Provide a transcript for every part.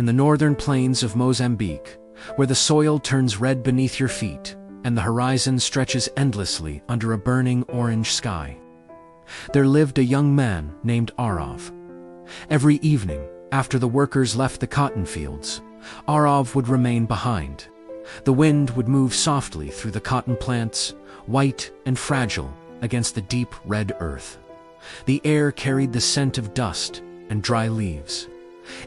in the northern plains of Mozambique, where the soil turns red beneath your feet and the horizon stretches endlessly under a burning orange sky, there lived a young man named Aarav. Every evening, after the workers left the cotton fields, Aarav would remain behind. The wind would move softly through the cotton plants, white and fragile against the deep red earth. The air carried the scent of dust and dry leaves.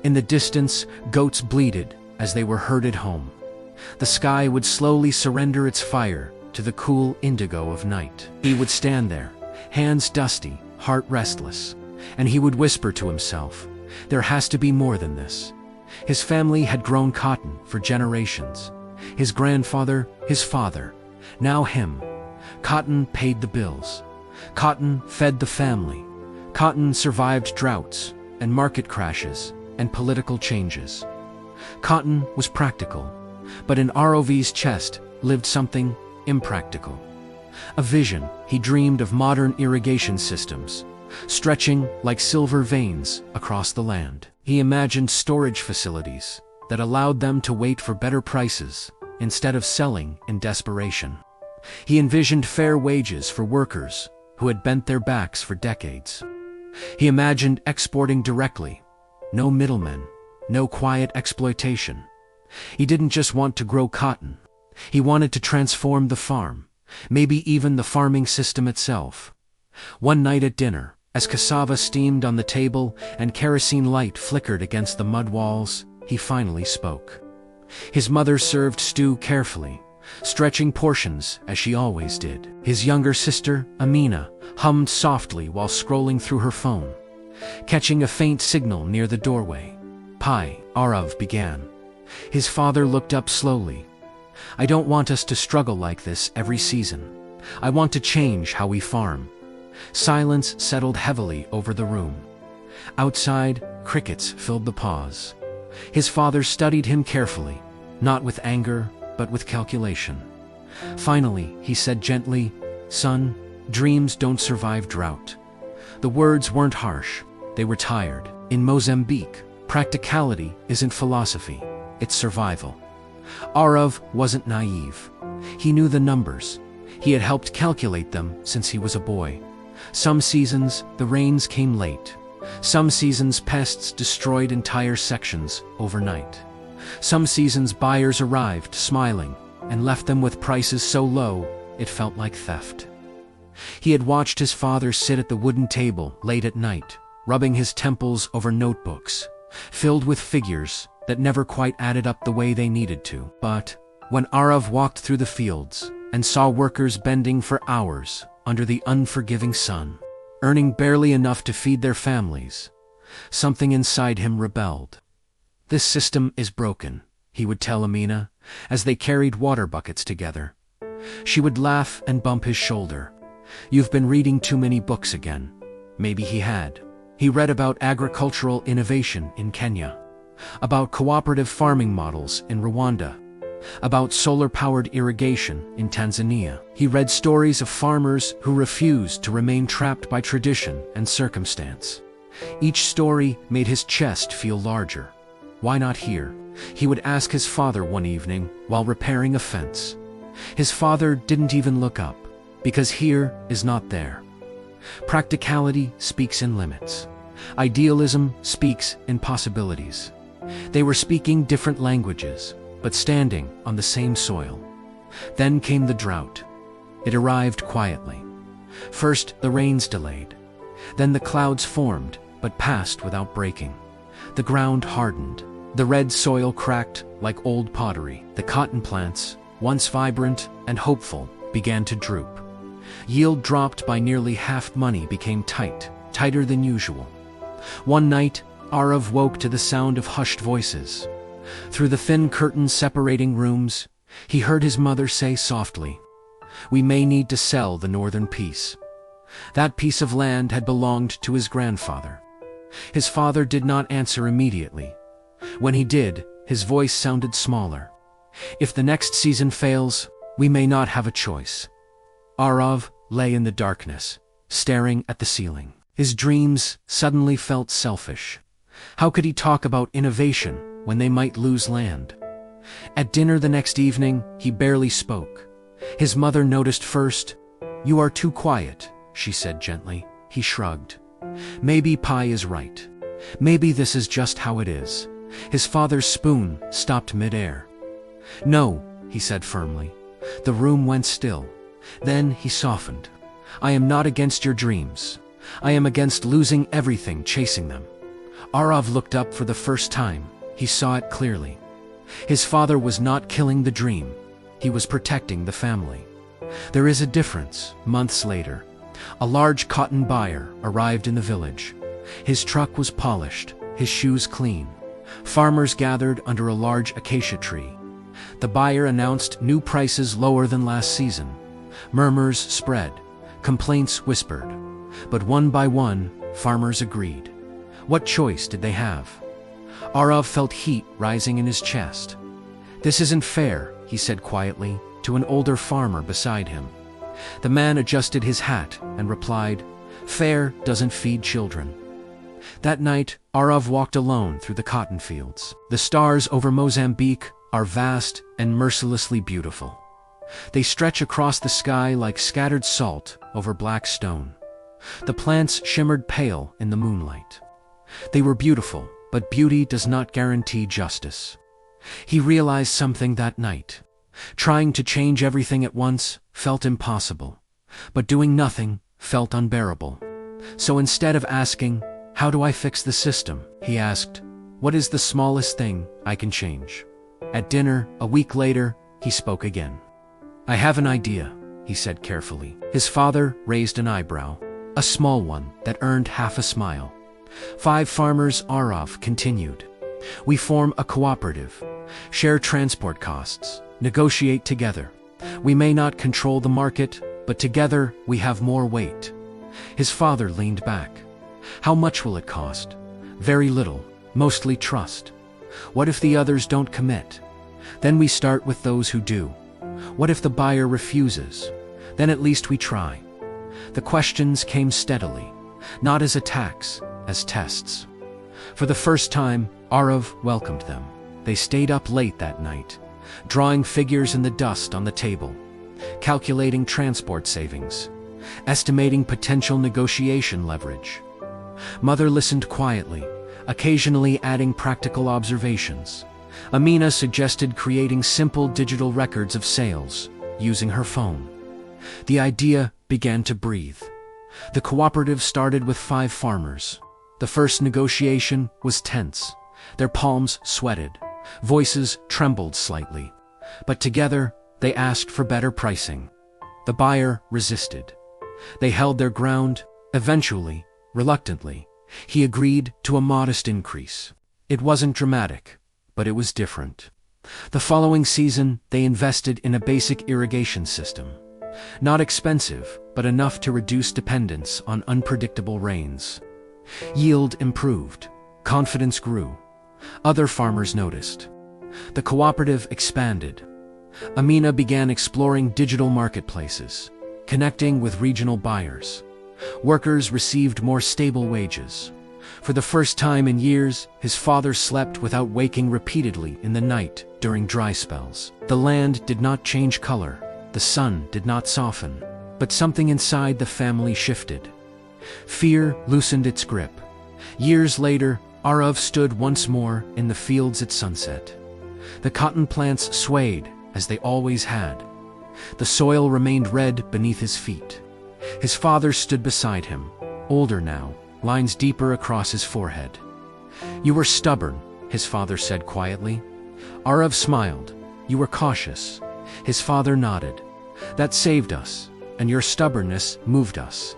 In the distance, goats bleated as they were herded home. The sky would slowly surrender its fire to the cool indigo of night. He would stand there, hands dusty, heart restless, and he would whisper to himself, "There has to be more than this." His family had grown cotton for generations. His grandfather, his father, now him. Cotton paid the bills. Cotton fed the family. Cotton survived droughts and market crashes and political changes. Cotton was practical, but in Aarav's chest lived something impractical. A vision. He dreamed of modern irrigation systems, stretching like silver veins across the land. He imagined storage facilities that allowed them to wait for better prices instead of selling in desperation. He envisioned fair wages for workers who had bent their backs for decades. He imagined exporting directly. No middlemen, no quiet exploitation. He didn't just want to grow cotton. He wanted to transform the farm, maybe even the farming system itself. One night at dinner, as cassava steamed on the table and kerosene light flickered against the mud walls, he finally spoke. His mother served stew carefully, stretching portions as she always did. His younger sister, Amina, hummed softly while scrolling through her phone, catching a faint signal near the doorway. "Pi," Aarav began. His father looked up slowly. "I don't want us to struggle like this every season. I want to change how we farm." Silence settled heavily over the room. Outside, crickets filled the pause. His father studied him carefully, not with anger, but with calculation. Finally, he said gently, "Son, dreams don't survive drought." The words weren't harsh, they were tired. In Mozambique, practicality isn't philosophy, it's survival. Aarav wasn't naive. He knew the numbers. He had helped calculate them since he was a boy. Some seasons, the rains came late. Some seasons, pests destroyed entire sections overnight. Some seasons, buyers arrived smiling and left them with prices so low it felt like theft. He had watched his father sit at the wooden table late at night, rubbing his temples over notebooks, filled with figures that never quite added up the way they needed to. But when Aarav walked through the fields and saw workers bending for hours under the unforgiving sun, earning barely enough to feed their families, something inside him rebelled. "This system is broken," he would tell Amina, as they carried water buckets together. She would laugh and bump his shoulder. "You've been reading too many books again." Maybe he had. He read about agricultural innovation in Kenya, about cooperative farming models in Rwanda, about solar-powered irrigation in Tanzania. He read stories of farmers who refused to remain trapped by tradition and circumstance. Each story made his chest feel larger. "Why not here?" he would ask his father one evening while repairing a fence. His father didn't even look up, because here is not there. Practicality speaks in limits. Idealism speaks in possibilities. They were speaking different languages, but standing on the same soil. Then came the drought. It arrived quietly. First, the rains delayed. Then the clouds formed, but passed without breaking. The ground hardened. The red soil cracked like old pottery. The cotton plants, once vibrant and hopeful, began to droop. Yield dropped by nearly half. Money became tight, tighter than usual. One night, Aarav woke to the sound of hushed voices. Through the thin curtains separating rooms, he heard his mother say softly, "We may need to sell the northern piece." That piece of land had belonged to his grandfather. His father did not answer immediately. When he did, his voice sounded smaller. "If the next season fails, we may not have a choice." Aarav lay in the darkness, staring at the ceiling. His dreams suddenly felt selfish. How could he talk about innovation when they might lose land. At dinner the next evening, he barely spoke. His mother noticed first. "You are too quiet," she said gently. He shrugged. Maybe Pi is right. Maybe this is just how it is. His father's spoon stopped mid-air. "No," he said firmly. The room went still. Then he softened. "I am not against your dreams. I am against losing everything chasing them." Aarav looked up for the first time. He saw it clearly. His father was not killing the dream. He was protecting the family. There is a difference. Months later, a large cotton buyer arrived in the village. His truck was polished, his shoes clean. Farmers gathered under a large acacia tree. The buyer announced new prices lower than last season. Murmurs spread, complaints whispered. But one by one, farmers agreed. What choice did they have? Aarav felt heat rising in his chest. "This isn't fair," he said quietly, to an older farmer beside him. The man adjusted his hat and replied, "Fair doesn't feed children." That night, Aarav walked alone through the cotton fields. The stars over Mozambique are vast and mercilessly beautiful. They stretch across the sky like scattered salt over black stone. The plants shimmered pale in the moonlight. They were beautiful, but beauty does not guarantee justice. He realized something that night. Trying to change everything at once felt impossible, but doing nothing felt unbearable. So instead of asking, "How do I fix the system?" he asked, "What is the smallest thing I can change?" At dinner, a week later, he spoke again. "I have an idea," he said carefully. His father raised an eyebrow, a small one that earned half a smile. 5 farmers, Aarav continued. "We form a cooperative, share transport costs, negotiate together. We may not control the market, but together we have more weight." His father leaned back. "How much will it cost?" "Very little, mostly trust." "What if the others don't commit?" "Then we start with those who do." "What if the buyer refuses?" "Then at least we try." The questions came steadily, not as attacks, as tests. For the first time, Aarav welcomed them. They stayed up late that night, drawing figures in the dust on the table, calculating transport savings, estimating potential negotiation leverage. Mother listened quietly, occasionally adding practical observations. Amina suggested creating simple digital records of sales, using her phone. The idea began to breathe. The cooperative started with 5 farmers. The first negotiation was tense. Their palms sweated, voices trembled slightly. But together, they asked for better pricing. The buyer resisted. They held their ground. Eventually, reluctantly, he agreed to a modest increase. It wasn't dramatic, but it was different. The following season, they invested in a basic irrigation system. Not expensive, but enough to reduce dependence on unpredictable rains. Yield improved. Confidence grew. Other farmers noticed. The cooperative expanded. Amina began exploring digital marketplaces, connecting with regional buyers. Workers received more stable wages. For the first time in years, his father slept without waking repeatedly in the night during dry spells. The land did not change color. The sun did not soften. But something inside the family shifted. Fear loosened its grip. Years later, Aarav stood once more in the fields at sunset. The cotton plants swayed, as they always had. The soil remained red beneath his feet. His father stood beside him, older now, lines deeper across his forehead. "You were stubborn," his father said quietly. Aarav smiled. "You were cautious." His father nodded. "That saved us, and your stubbornness moved us."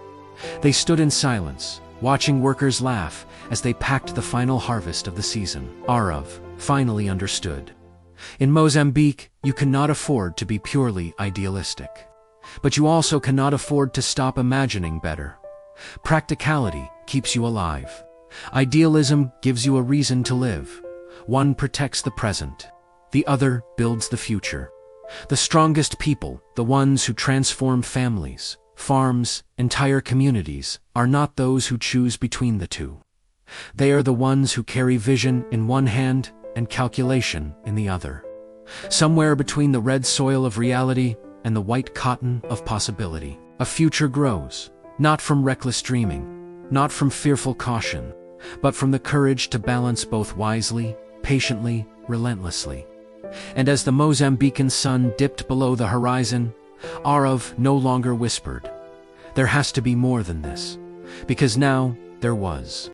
They stood in silence, watching workers laugh as they packed the final harvest of the season. Aarav finally understood. In Mozambique, you cannot afford to be purely idealistic. But you also cannot afford to stop imagining better. Practicality keeps you alive. Idealism gives you a reason to live. One protects the present. The other builds the future. The strongest people, the ones who transform families, farms, entire communities, are not those who choose between the two. They are the ones who carry vision in one hand and calculation in the other. Somewhere between the red soil of reality and the white cotton of possibility, a future grows, not from reckless dreaming, not from fearful caution, but from the courage to balance both wisely, patiently, relentlessly. And as the Mozambican sun dipped below the horizon, Aarav no longer whispered, "There has to be more than this," because now there was.